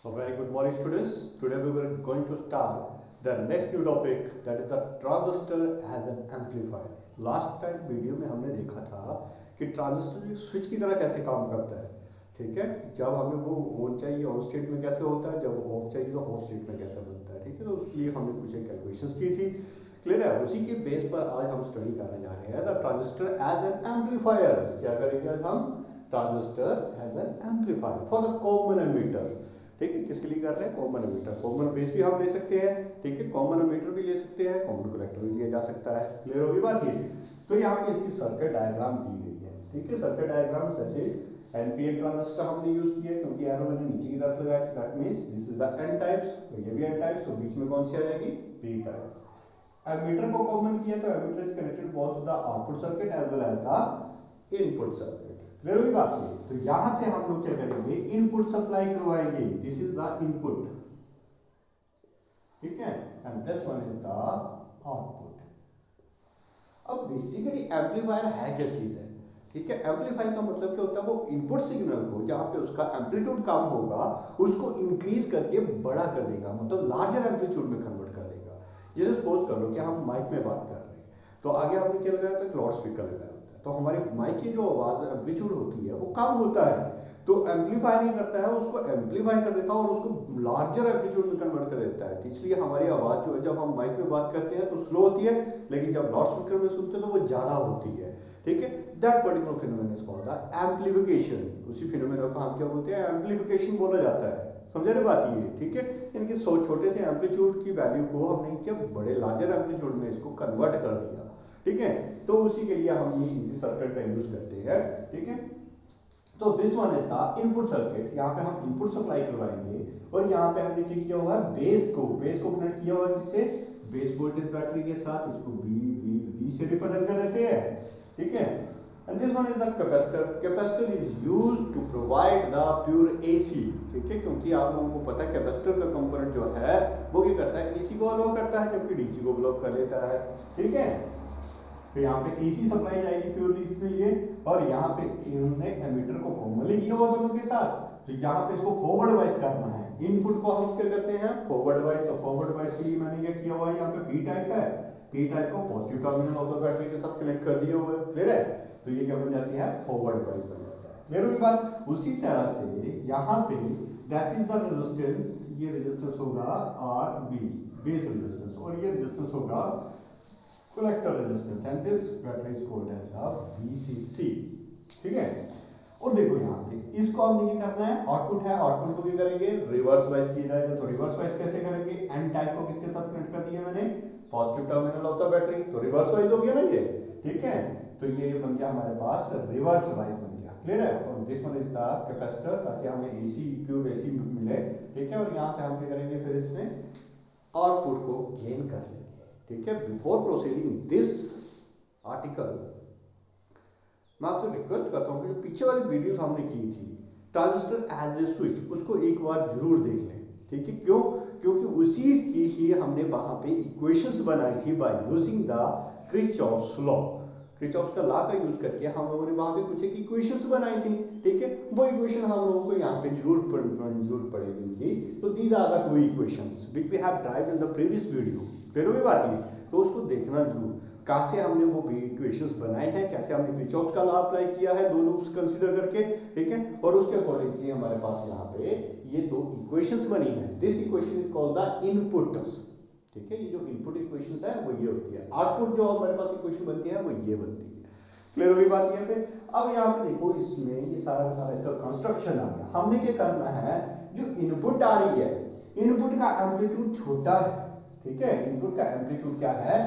A very good morning, students. Today we were going to start the next new topic, that is the transistor as an amplifier. Last time video में हमने देखा था कि transistor switch की तरह कैसे काम करता है. ठीक है, जब हमें वो ऑन चाहिए ऑन स्टेट में कैसे होता है, जब ऑफ चाहिए तो ऑफ स्टेट में कैसे बनता है. ठीक है, तो उसके लिए हमने कुछ कैलकुलेशंस की थी. क्लियर है. उसी के बेस पर आज हम स्टडी करने जा रहे हैं the transistor as an amplifier. क्या करेंगे आज हम? Transistor as an amplifier for the common emitter. ठीक है, किसके लिए कर रहे हैं? Common ammeter. कॉमन बेस भी हम ले सकते हैं. ठीक है, कॉमन एमीटर भी ले सकते हैं, कॉमन कलेक्टर भी लिया जा सकता है. क्लियर होगी बात ये. तो यहाँ पे इसकी सर्किट डायग्राम की गई है. ठीक है, सर्किट डायग्राम जैसे एनपीएन ट्रांजिस्टर हमने यूज किया क्योंकि एरो मैंने नीचे की तरफ लगाया. That means this is the N types, तो ये भी एन टाइप्स. तो बीच में कौन सी आ जाएगी? P type. एमीटर को कॉमन किया तो emitter is connected both to the output circuit as well as the input circuit. Clear हुई बात है. तो यहां से हम लोग क्या करेंगे? इनपुट सप्लाई करवाएंगे. This is the input. ठीक है, and this one is the output. अब बेसिकली एम्पलीफायर है क्या चीज है? ठीक है, एम्पलीफायर का मतलब क्या होता है? वो इनपुट सिग्नल को जहां पे उसका एम्पलीट्यूड कम होगा उसको इंक्रीज करके बड़ा कर देगा, मतलब लार्जर एम्पलीट्यूड में कन्वर्ट कर देगा. जैसे सपोज कर लो कि हम माइक में बात कर रहे हैं, तो आगे आपने क्या लगाया था? लाउड स्पीकर लगाया होता है. तो हमारे माइक की जो आवाज एम्पलीट्यूड होती है वो कम होता है. तो एम्पलीफायर क्या करता है? उसको एम्पलीफाई कर देता है और उसको लार्जर एम्पलीट्यूड में कन्वर्ट कर देता है. इसलिए हमारी आवाज जो है जब हम माइक में बात करते हैं तो स्लो होती है, लेकिन जब लाउड स्पीकर में सुनते हैं तो वो ज्यादा होती है. ठीक है, that particular phenomenon is called the amplification. उसी फिनोमेनन को हम क्या बोलते हैं? एम्प्लीफिकेशन बोला जाता है. समझ रहे बात ये? ठीक है, इनके छोटे से एम्पलीट्यूड की वैल्यू को हमने क्या बड़े लार्जर एम्पलीट्यूड में इसको कन्वर्ट कर दिया. ठीक है, तो उसी के लिए हम ये इसी सर्किट का यूज करते हैं. ठीक है, तो this one is the input circuit. यहाँ पे हम इनपुट सप्लाई करवाएंगे और यहाँ पे हमने क्या किया हुआ है? बेस को कनेक्ट किया हुआ है. किससे? बेस वोल्टेज बैटरी के साथ. इसको बी से रिप्रेजेंट कर देते हैं. ठीक है, and this one is the capacitor. Capacitor is used to provide the pure AC. ठीक है, क्योंकि आप लोगों को पता है कैपेसिटर का कंपोनेंट जो है वो क्या करता है? एसी को अलो करता है, जबकि डीसी को ब्लॉक कर लेता है. ठीक है, तो यहाँ पे एसी सप्लाई जाएगी प्योरली इसके लिए. और यहाँ पे इन्होंने एमीटर को कॉमनली किया हुआ दोनों के साथ. तो यहाँ पे इसको फॉरवर्ड वाइज करना है. इनपुट को हम क्या करते हैं? Forward wise. तो फॉरवर्ड वाइज के लिए मैंने क्या किया हुआ है? यहाँ पे पी टाइप है. पी टाइप को positive terminal of the battery के साथ कनेक्ट कर दिया हुआ है. क्लियर है? तो ये क्या बन जाती है? फॉरवर्ड वाइज बन जाता है. क्लियर हुई बात. उसी तरह से यहाँ पे दैट इज द रेजिस्टेंस. ये रेजिस्टेंस होगा आर बी, बेस रेजिस्टेंस, और ये रेजिस्टेंस होगा collector resistance, and this battery is called as the VCC. ठीक है, और देखो यहाँ पे इसको हमने क्या करना है? आउटपुट है, आउटपुट को भी करेंगे रिवर्स वाइज किया जाएगा. तो रिवर्स वाइज कैसे करेंगे? एन टाइप को किसके साथ कनेक्ट कर दिया मैंने? Positive terminal of the battery. तो रिवर्स वाइज हो गया ना ये. ठीक है, तो ये बन गया हमारे पास रिवर्स वाइज बन गया. क्लियर है. और this one is the capacitor, ताकि हमें एसी प्योर एसी मिले. ठीक है, और यहाँ से हम क्या करेंगे? फिर इसमें आउटपुट को गेन कर लेंगे. ठीक है, बिफोर प्रोसीडिंग दिस आर्टिकल मैं आपसे रिक्वेस्ट करता हूँ कि जो पीछे वाली वीडियो हमने की थी ट्रांजिस्टर एज ए स्विच, उसको एक बार जरूर देख लें. ठीक है, क्यों? क्योंकि उसी की ही हमने वहां पे इक्वेशंस बनाई थी by using the Kirchhoff's law. Kirchhoff's का लॉ का यूज करके हम लोगों ने वहां पे कुछ एक इक्वेशंस बनाई थी. ठीक है, वो इक्वेशन हम लोगों को यहाँ पे जरूर पड़ेगी. तो these are the two equations which we have derived in the previous video. फिर वही बात ये, तो उसको देखना जरूर कैसे हमने वो इक्वेशंस बनाए हैं, कैसे हमने किरचॉफ का लॉ अप्लाई किया है, दोनों कंसीडर करके. ठीक है, और उसके अकॉर्डिंगली हमारे पास यहाँ पे ये दो इक्वेशंस बनी है. This equation is called the input. ठीक है, ये जो इनपुट इक्वेशंस है वो ये होती है. आउटपुट जो हमारे पास इक्वेशन बनती है वो ये बनती है. क्लियर हुई बात यहाँ पे. अब यहाँ पे देखो, इसमें ये सारा का सारा इसका कंस्ट्रक्शन आ गया. हमने क्या करना है? जो इनपुट आ रही है, इनपुट का एम्पलीट्यूड छोटा है. ठीक है, इनपुट का एम्पलीट्यूड क्या है?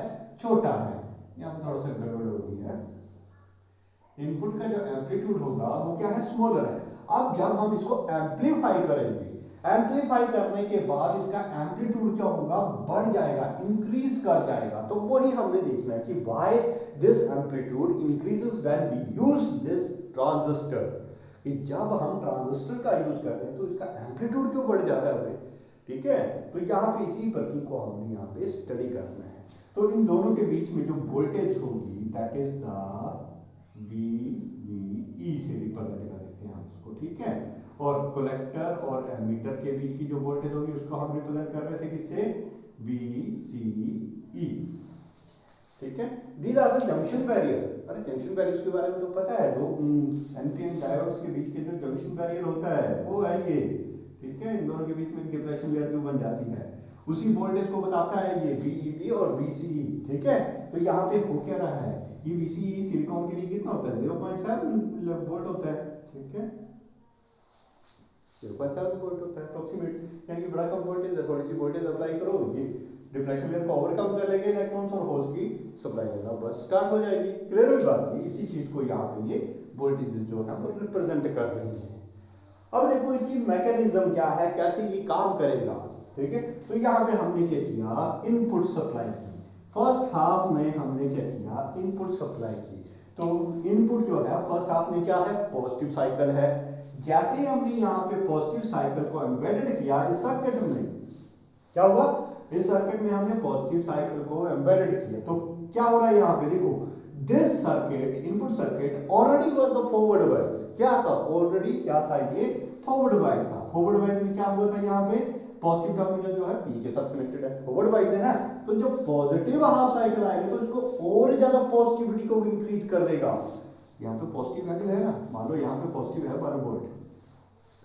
छोटा है. यहाँ पे थोड़ा सा गड़बड़ हो गई है. इनपुट का जो एम्पलीट्यूड होगा वो क्या है? स्मॉलर है. अब जब हम इसको एम्पलीफाई करेंगे, एम्पलीफाई करने के बाद इसका एम्पलीट्यूड क्या होगा? बढ़ जाएगा, इंक्रीज कर जाएगा. तो वही हमने देखना है कि why this amplitude increases when we use this transistor. कि जब हम ट्रांजिस्टर का यूज कर रहे हैं तो इसका एम्पलीट्यूड क्यों बढ़ जा रहा है? ठीक है, तो यहाँ पे इसी प्रति को हमने यहाँ पे स्टडी करना है. तो इन दोनों के बीच में जो वोल्टेज होगी दैट इज द वी से रिप्रेजेंट कर देते हैं हम उसको. ठीक है, और कलेक्टर और एमीटर के बीच की जो वोल्टेज होगी उसको हम रिप्रेजेंट कर रहे थे किससे, VCE। ठीक है, these are the junction barrier. अरे जंक्शन बैरियर्स के बारे में तो पता है, दो एनपीएन डायोड्स के बीच के जो जंक्शन बैरियर होता है वो है ये। ठीक है, इन दोनों के बीच में डिप्रेशन लेयर जो बन जाती है उसी वोल्टेज को बताता है ये VEB और VCE। ठीक है, तो यहाँ पे हो क्या रहा है, ये VCE सिलिकॉन के लिए कितना होता है, 0.7 वोल्ट होता है। ठीक है, 0.7 वोल्ट होता है अप्रोक्सीमेट, यानी कि बड़ा कम वोल्टेज है, थोड़ी सी वोल्टेज अप्लाई करो, ये डिप्रेशन लेयर को ओवरकम कर लेंगे, इलेक्ट्रॉन्स और होल्स की सप्लाई करना बस स्टार्ट हो जाएगी। क्लियर हुई बात, इसी चीज को यहाँ पे ये वोल्टेज जो है वो रिप्रेजेंट कर रही है। अब देखो इसकी मैकेनिज्म क्या है, कैसे ये काम करेगा। ठीक है, तो यहाँ पे हमने क्या किया, इनपुट सप्लाई की। फर्स्ट हाफ में हमने क्या किया, इनपुट सप्लाई की। तो इनपुट जो है फर्स्ट हाफ में क्या है, पॉजिटिव साइकिल है। जैसे ही हमने यहाँ पे पॉजिटिव साइकिल को एम्बेडेड किया इस सर्किट में, क्या हुआ, इस सर्किट में हमने पॉजिटिव साइकिल को एम्बेडेड किया, तो क्या हो रहा है यहाँ पे देखो, this circuit, input circuit already was the forward wise. क्या था, ऑलरेडी क्या था, ये फॉरवर्ड वाइज था। फॉरवर्ड वाइज में क्या हुआ था, यहाँ पे पॉजिटिव टर्मिनल जो है पी के साथ कनेक्टेड है, फॉरवर्ड वाइज है ना, तो जब पॉजिटिव हाफ साइकिल आएगा तो इसको और ज्यादा पॉजिटिविटी को इंक्रीज कर देगा। यहाँ पे पॉजिटिव वैल्यू है ना, मान लो यहाँ पे पॉजिटिव है 12 वोल्ट,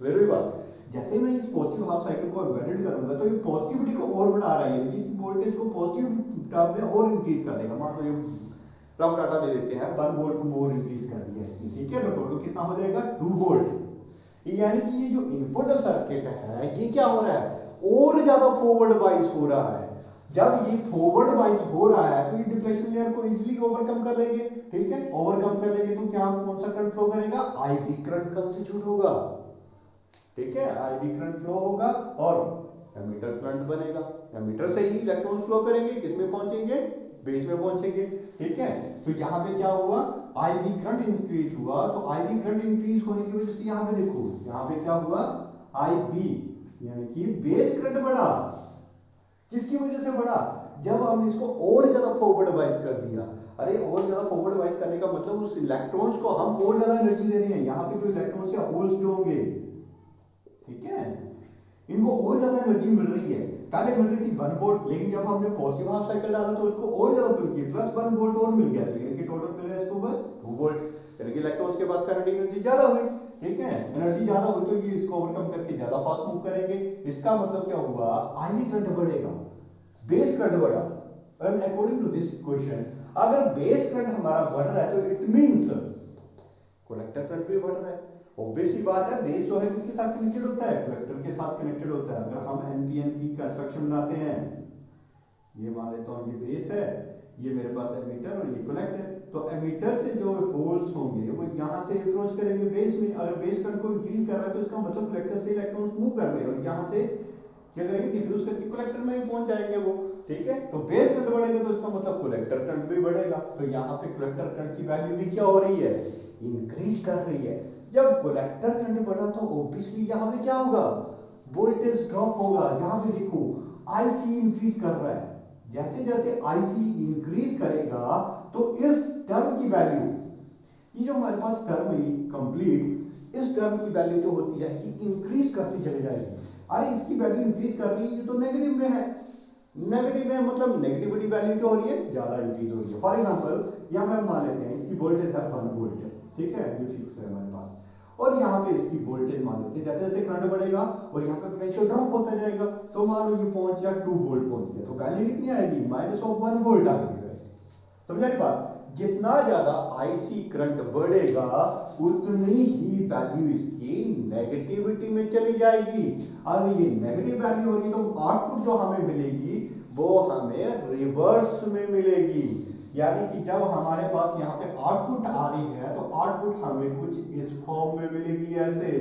क्लियर हुई बात। जैसे मैं इस पॉजिटिव हाफ साइकिल को एम्बेडेड करूंगा तो ये पॉजिटिविटी को और बढ़ा रहा है, इस वोल्टेज को पॉजिटिव टर्म में और इंक्रीज कर देगा। मान लो ये रफ डाटा ले लेते हैं, 1 वोल्ट को मोर इंक्रीज कर दिया है। ठीक है, तो टोटल कितना हो जाएगा, 2 वोल्ट। यानी कि ये जो इनपुट सर्किट है ये क्या हो रहा है, और ज्यादा फॉरवर्ड वाइज हो रहा है। जब ये फॉरवर्ड वाइज हो रहा है तो ये डिप्लेशन लेयर को इजीली ओवरकम कर लेंगे। ठीक है, ओवरकम कर लेंगे तो क्या कौन सा करंट फ्लो करेगा, आईवी करंट कंस्टिट्यूट होगा। ठीक है, आईवी करंट फ्लो होगा और एमीटर करंट बनेगा। एमीटर से ही इलेक्ट्रॉन्स फ्लो करेंगे, किसमें पहुंचेंगे, बेस में पहुंचेंगे। ठीक है, तो यहाँ पे क्या हुआ, आईवी करंट इंक्रीज हुआ, तो आईवी करंट इंक्रीज होने की वजह से यहाँ पे देखो, यहाँ पे क्या हुआ, आईवी यानी कि बेस करंट बढ़ा। किसकी वजह से बढ़ा, जब हमने इसको और ज्यादा फॉरवर्ड वाइज कर दिया। अरे और ज्यादा फॉरवर्ड वाइज करने का मतलब उस इलेक्ट्रॉन्स को हम और ज्यादा एनर्जी दे रहे हैं। यहाँ पे जो इलेक्ट्रॉन्स या होल्स जो होंगे, ठीक है, इनको और ज्यादा एनर्जी मिल रही है। पहले मिल रही थी 1 वोल्ट, लेकिन जब हमने पॉजिटिव हाफ साइकिल डाला तो उसको और ज्यादा मिल गई, प्लस 1 वोल्ट और मिल गया, यानी कि टोटल मिला इसको बस 2 वोल्ट, यानी कि इलेक्ट्रॉन्स के पास करंट एनर्जी ज्यादा हुई। ठीक है, एनर्जी ज्यादा हुई तो ये इसको ओवरकम करके ज्यादा फास्ट मूव करेंगे। इसका मतलब क्या हुआ, आईवी करंट बढ़ेगा, बेस करंट बढ़ा। And according to this equation, अगर बेस करंट हमारा बढ़ रहा है तो इट मींस कलेक्टर करंट भी बढ़ रहा है। ऑब्वियस ही बात है, बेस जो है किसके साथ कनेक्टेड होता है, कलेक्टर के साथ कनेक्टेड होता है। अगर हम एनपीएन की कंस्ट्रक्शन बनाते हैं, ये मान लेता हूँ ये बेस है, ये मेरे पास एमीटर और ये कलेक्टर, तो एमीटर से जो होल्स होंगे वो यहाँ से अप्रोच करेंगे बेस में। अगर बेस करंट को इंक्रीज कर रहा है तो इसका मतलब कलेक्टर से इलेक्ट्रॉन्स मूव कर रहे हैं और यहाँ से क्या करेंगे, डिफ्यूज करके कलेक्टर में भी पहुंच जाएंगे वो। ठीक है, तो बेस करंट बढ़ेगा तो इसका मतलब कलेक्टर करंट भी बढ़ेगा। तो यहाँ पे कलेक्टर करंट की वैल्यू भी क्या हो रही है, इंक्रीज कर रही है। जब कलेक्टर करंट बढ़ा तो ऑब्वियसली यहाँ पे क्या होगा, वोल्टेज ड्रॉप होगा। यहाँ पे देखो आईसी इंक्रीज कर रहा है, जैसे जैसे आईसी इंक्रीज करेगा तो इस टर्म की वैल्यू, ये जो हमारे पास टर्म है कंप्लीट, इस टर्म की वैल्यू जो होती है कि इंक्रीज करती चली जाएगी। अरे इसकी वैल्यू इंक्रीज कर रही है, ये तो नेगेटिव में है, नेगेटिव में मतलब नेगेटिविटी वैल्यू क्या हो रही है, ज्यादा इंक्रीज हो रही है। फॉर एग्जांपल यहाँ पे मान लेते हैं इसकी वोल्टेज है 1 वोल्ट, ठीक है, ये फिक्स है हमारे पास, और यहाँ पे इसकी वोल्टेज मान लेते हैं, जैसे जैसे करंट बढ़ेगा और यहाँ पे पोटेंशियल ड्रॉप होता जाएगा, तो मान लो ये पहुंच गया 2 वोल्ट पहुंच गया, तो वैल्यू कितनी आएगी, -1 वोल्ट आएगी। समझा ये बात, जितना ज्यादा आईसी करंट बढ़ेगा उतनी ही वैल्यू इसकी नेगेटिविटी में चली जाएगी। और ये नेगेटिव वैल्यू होगी तो आउटपुट जो हमें मिलेगी वो हमें रिवर्स में मिलेगी। यानी कि जब हमारे पास यहाँ पे आउटपुट आ रही है तो आउटपुट हमें कुछ इस फॉर्म में मिलेगी। ऐसे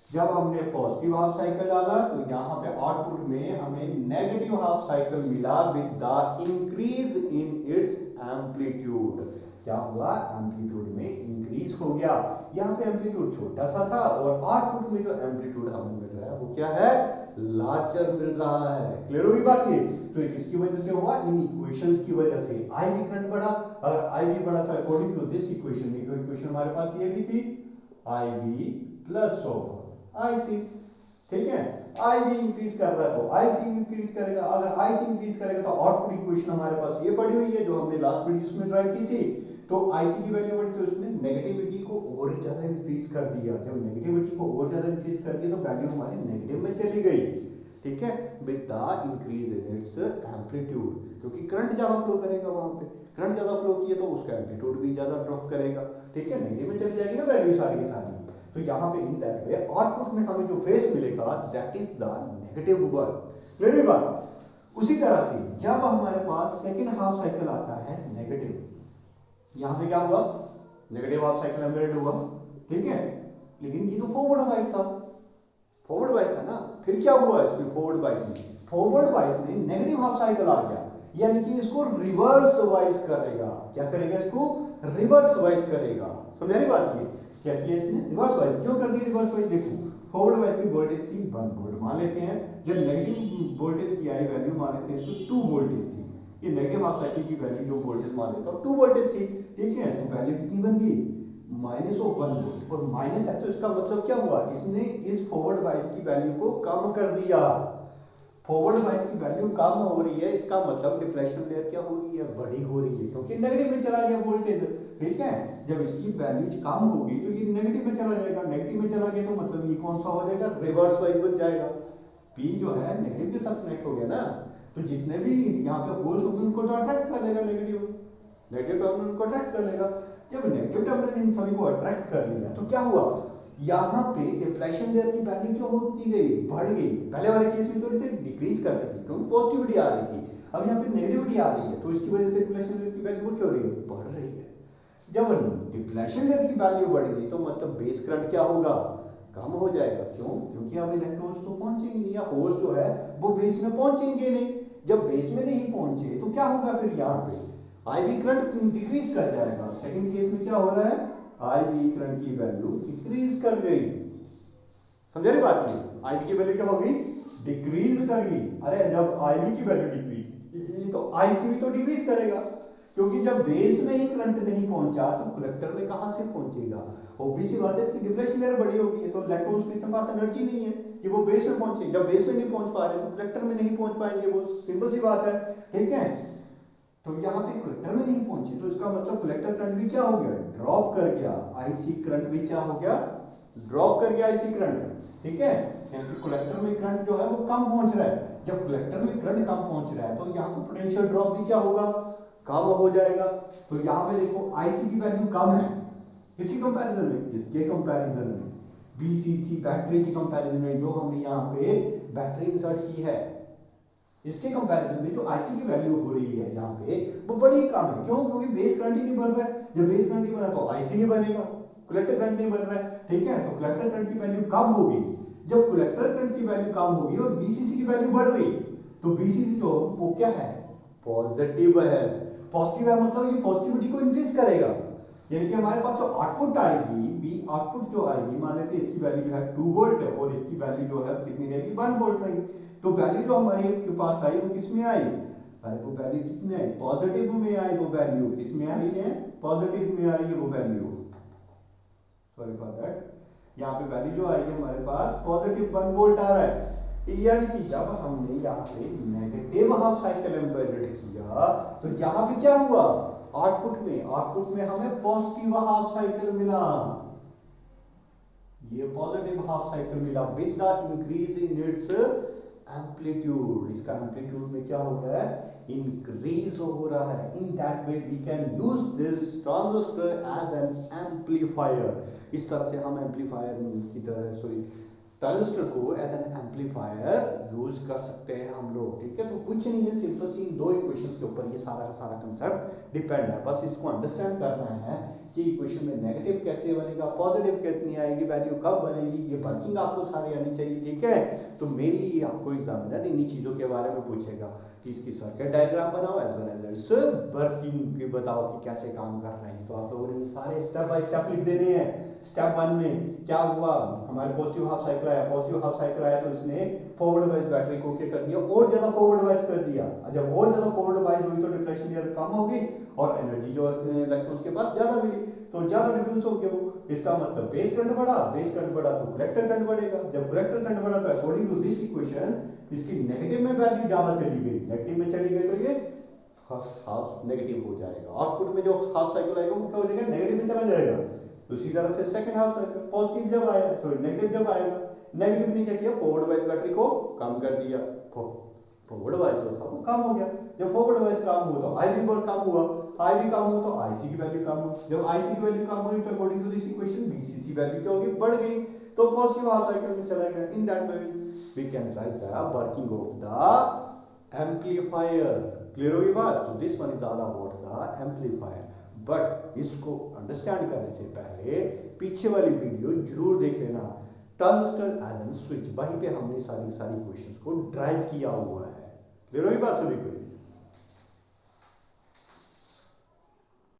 जब हमने पॉजिटिव हाफ साइकिल डाला तो यहाँ पे आउटपुट में हमें नेगेटिव हाफ साइकिल मिला with the increase in its amplitude. क्या हुआ, एम्पलीट्यूड में इंक्रीज हो गया। यहाँ पे एम्पलीट्यूड छोटा सा था और आउटपुट में जो एम्पलीट्यूड हमें मिल रहा है वो क्या है, लार्जर मिल रहा है। क्लियर हुई बात ये, तो ये किसकी वजह से हुआ, इन इक्वेशंस की वजह से। आईवी करंट बढ़ा, अगर आईवी बढ़ा तो according to this equation, equation हमारे पास ये भी थी, IB plus of I C, ठीक है। आई भी इंक्रीज कर रहा है तो आई सी इंक्रीज करेगा, अगर आई सी इंक्रीज करेगा तो आउटपुट इक्वेशन हमारे पास ये पड़ी हुई है जो हमने लास्ट वीडियो में ड्राइव की थी। तो आई सी की वैल्यू बढ़ी तो उसने नेगेटिविटी को और ज्यादा इंक्रीज कर दिया, जब नेगेटिविटी को और ज्यादा इंक्रीज कर दिया तो वैल्यू हमारी नेगेटिव में चली गई, ठीक है, with the increase in its amplitude, क्योंकि करंट ज्यादा फ्लो करेगा वहां पे, करंट ज्यादा फ्लो किया तो उसका एम्पलीट्यूड भी ज्यादा ड्रॉप करेगा, ठीक है, नेगेटिव में चली जाएगी ना वैल्यू सारी की सारी। तो यहाँ पे इन दैट वे आउटपुट में हमें जो फेस मिलेगा that is the negative one. मेरी बात उसी तरह से जब हमारे पास सेकंड हाफ साइकिल आता है नेगेटिव, यहाँ पे क्या हुआ, नेगेटिव हाफ साइकिल एम्बेडेड हुआ, ठीक है, लेकिन ये तो फॉरवर्ड वाइज था, फॉरवर्ड वाइज था ना, फिर क्या हुआ इसमें फॉरवर्ड वाइज में नेगेटिव हाफ साइकिल आ गया, यानी कि इसको रिवर्स वाइज करेगा, क्या करेगा, इसको रिवर्स वाइज करेगा। समझ रही बात, ये क्या किया इसने, रिवर्स वाइज। क्यों कर दिया रिवर्स वाइज, देखो फॉरवर्ड वाइज की वोल्टेज थी 1 वोल्ट मान लेते हैं, जब नेगेटिव वोल्टेज की आई वैल्यू मान लेते हैं इसको 2 वोल्टेज थी, ये नेगेटिव हाफ साइकिल की वैल्यू जो वोल्टेज मान लेता हूं 2 वोल्टेज थी, ठीक है, तो वैल्यू कितनी बन गई, -1 वोल्ट, और माइनस है तो इसका मतलब क्या हुआ, इसने इस फॉरवर्ड वाइज की वैल्यू को कम कर दिया, फॉरवर्ड वाइज की वैल्यू कम हो रही है, इसका मतलब डिफ्लेक्शन लेयर क्या हो रही है, बड़ी हो रही है, क्योंकि नेगेटिव में चला गया वोल्टेज, ठीक है, जब इसकी वैल्यू कम होगी तो ये नेगेटिव में चला जाएगा, नेगेटिव में चला गया तो मतलब ये कौन सा हो जाएगा, रिवर्स वाइज बन जाएगा, पी जो है नेगेटिव के साथ कनेक्ट हो गया ना, तो जितने भी यहाँ पे होल्स होंगे उनको तो अट्रैक्ट कर लेगा, नेगेटिव टर्मिनल उनको अट्रैक्ट कर लेगा, जब नेगेटिव टर्मिनल इन सभी को अट्रैक्ट कर लिया तो क्या हुआ, यहाँ पे डिफ्लेक्शन लेयर की वैल्यू क्या होती गई, बढ़ गई, पहले वाले केस में थोड़ी सी डिक्रीज कर रही थी क्योंकि पॉजिटिविटी आ रही थी, अब यहाँ पे नेगेटिविटी आ रही है तो इसकी वजह से डिफ्लेक्शन लेयर की वैल्यू क्या हो रही है, बढ़ रही है। जब डिफ्लेक्शन लेयर की वैल्यू बढ़ गई तो मतलब बेस करंट क्या होगा, कम हो जाएगा, क्यों, क्योंकि अब इलेक्ट्रॉन्स तो पहुंचेंगे नहीं, या होल्स जो है वो बेस में पहुंचेंगे नहीं, जब बेस में नहीं पहुंचे तो क्या होगा, फिर यहाँ पे आईवी करंट डिक्रीज कर जाएगा। सेकंड केस में क्या हो रहा है, आईवी करंट की वैल्यू डिक्रीज कर गई, समझ रहे बात में, आईवी की वैल्यू क्या होगी, डिक्रीज कर गई, अरे जब आईवी की वैल्यू डिक्रीज तो आईसी भी तो डिक्रीज करेगा, क्योंकि जब बेस में ही करंट नहीं पहुंचा तो कलेक्टर में कहां से पहुंचेगा, ऑब्वियस सी बात है, इसकी डिफ्लेक्शन लेयर बड़ी होगी है तो इलेक्ट्रॉन्स के पास एनर्जी नहीं है कि वो बेस में पहुंचे, जब बेस में नहीं पहुंच पा रहे तो कलेक्टर में नहीं पहुंच पाएंगे, वो सिंपल सी बात है, ठीक है, तो यहाँ पे कलेक्टर में नहीं पहुंचे तो इसका मतलब कलेक्टर करंट भी क्या हो गया, ड्रॉप कर गया, आईसी करंट भी क्या हो गया, ड्रॉप कर गया आईसी करंट, ठीक है, क्योंकि कलेक्टर में करंट जो है वो कम पहुंच रहा है, जब कलेक्टर में करंट कम पहुंच रहा है तो यहाँ पे पोटेंशियल ड्रॉप भी क्या होगा, कम हो जाएगा। तो यहाँ पे देखो आईसी की वैल्यू कम है, किसी कंपैरिजन में, इसके कंपैरिजन में, बीसीसी बैटरी की कंपैरिजन में जो हमने यहाँ पे बैटरी इंसर्ट की है, इसके कंपैरिजन में जो आईसी की वैल्यू हो रही है यहाँ पे वो बड़ी कम है, क्यों, क्योंकि बेस करंट ही नहीं बन रहा है, जब बेस करंट नहीं बना तो आईसी नहीं बनेगा, कलेक्टर करंट नहीं बन रहा है, ठीक है, तो कलेक्टर करंट की वैल्यू कम होगी, जब कलेक्टर करंट की वैल्यू कम होगी और बीसीसी की वैल्यू बढ़ रही तो बीसीसी जो वो क्या है, पॉजिटिव है, पॉजिटिव है मतलब ये पॉजिटिविटी को इंक्रीज करेगा, यानी कि हमारे पास जो आउटपुट आएगी, बी आउटपुट जो आएगी, मान लेते हैं इसकी वैल्यू जो है 2 वोल्ट और इसकी वैल्यू जो है कितनी रहेगी, 1 वोल्ट रहेगी, तो वैल्यू जो हमारे के पास आई वो किस में आई, अरे वो वैल्यू किस में आई, पॉजिटिव में आई, वो वैल्यू किसमें आई है, पॉजिटिव में आई है वो वैल्यू, सॉरी फॉर दैट, यहाँ पे वैल्यू जो आएगी हमारे पास पॉजिटिव 1 वोल्ट आ रहा है, यानी कि जब हमने यहाँ पे नेगेटिव हाफ साइकिल एम्बेडेड किया तो यहाँ पे क्या हुआ, आउटपुट में हमें पॉजिटिव हाफ साइकिल मिला, ये पॉजिटिव हाफ साइकिल मिला with the increase in its amplitude, इसका एम्पलीट्यूड में क्या हो रहा है, इंक्रीज हो रहा है, in that way we can use this transistor as an amplifier, इस तरह से हम एम्पलीफायर की तरह सॉरी ट्रांजिस्टर को एज एन एम्पलीफायर यूज कर सकते हैं हम लोग, ठीक है, तो कुछ नहीं है, सिंपल सी इन दो इक्वेशंस के ऊपर ये सारा का सारा कंसेप्ट डिपेंड है, बस इसको अंडरस्टैंड करना है कि इक्वेशन में नेगेटिव कैसे बनेगा, पॉजिटिव कितनी आएगी, वैल्यू कब बनेगी, ये वर्किंग आपको सारी आनी चाहिए, ठीक है, तो मेनली आपको एग्जामिनर इन्हीं चीज़ों के बारे में पूछेगा कि इसकी सर्किट डायग्राम बनाओ as well as its working की बताओ कि कैसे काम कर रहे हैं, तो आप लोगों ने सारे स्टेप बाय स्टेप लिख देने हैं। स्टेप 1 में क्या हुआ, हमारे पॉजिटिव हाफ साइकिल आया तो इसने फॉरवर्ड वाइज बैटरी को क्या कर दिया, और ज्यादा फॉरवर्ड वाइज कर दिया, जब और ज्यादा फॉरवर्ड वाइज हुई तो डिफ्लेक्शन लेयर कम होगी और एनर्जी जो इलेक्ट्रॉन्स के पास ज्यादा मिली, तो ज़्यादा रिड्यूस हो गया वो। इसका मतलब बेस करंट बढ़ा तो कलेक्टर करंट बढ़ेगा। जब कलेक्टर करंट बढ़ा तो अकॉर्डिंग टू दिस इक्वेशन इसकी नेगेटिव में वैल्यू ज़्यादा चली गई, नेगेटिव में चली गई तो ये फर्स्ट हाफ नेगेटिव हो जाएगा। आउटपुट में जो हाफ साइकिल आएगा वो क्या हो जाएगा, नेगेटिव में चला जाएगा। उसी तरह से सेकंड हाफ साइकिल पॉजिटिव जब आया तो नेगेटिव जब आएगा, नेगेटिव ने क्या किया, फॉरवर्ड वाइज बैटरी को कम कर दिया, फॉरवर्ड वाइज जो था वो कम हो गया। जब फॉरवर्ड वाइज कम हुआ तो आई भी बहुत कम हुआ, आई भी कम हुआ तो आईसी की वैल्यू कम हुई। जब आईसी की वैल्यू कम हुई तो according to this equation VCC value क्या होगी, बढ़ गई, तो पॉजिटिव हाफ साइकिल में चला गया। In that way we can write the working of the amplifier. Clear होगी बात। तो this one is all about the amplifier. But इसको अंडरस्टैंड करने से पहले पीछे वाली वीडियो जरूर देख लेना, ट्रांजिस्टर एज एन स्विच, वहीं पे हमने सारी क्वेश्चंस को ड्राइव किया हुआ है। क्लियर होगी बात सभी को।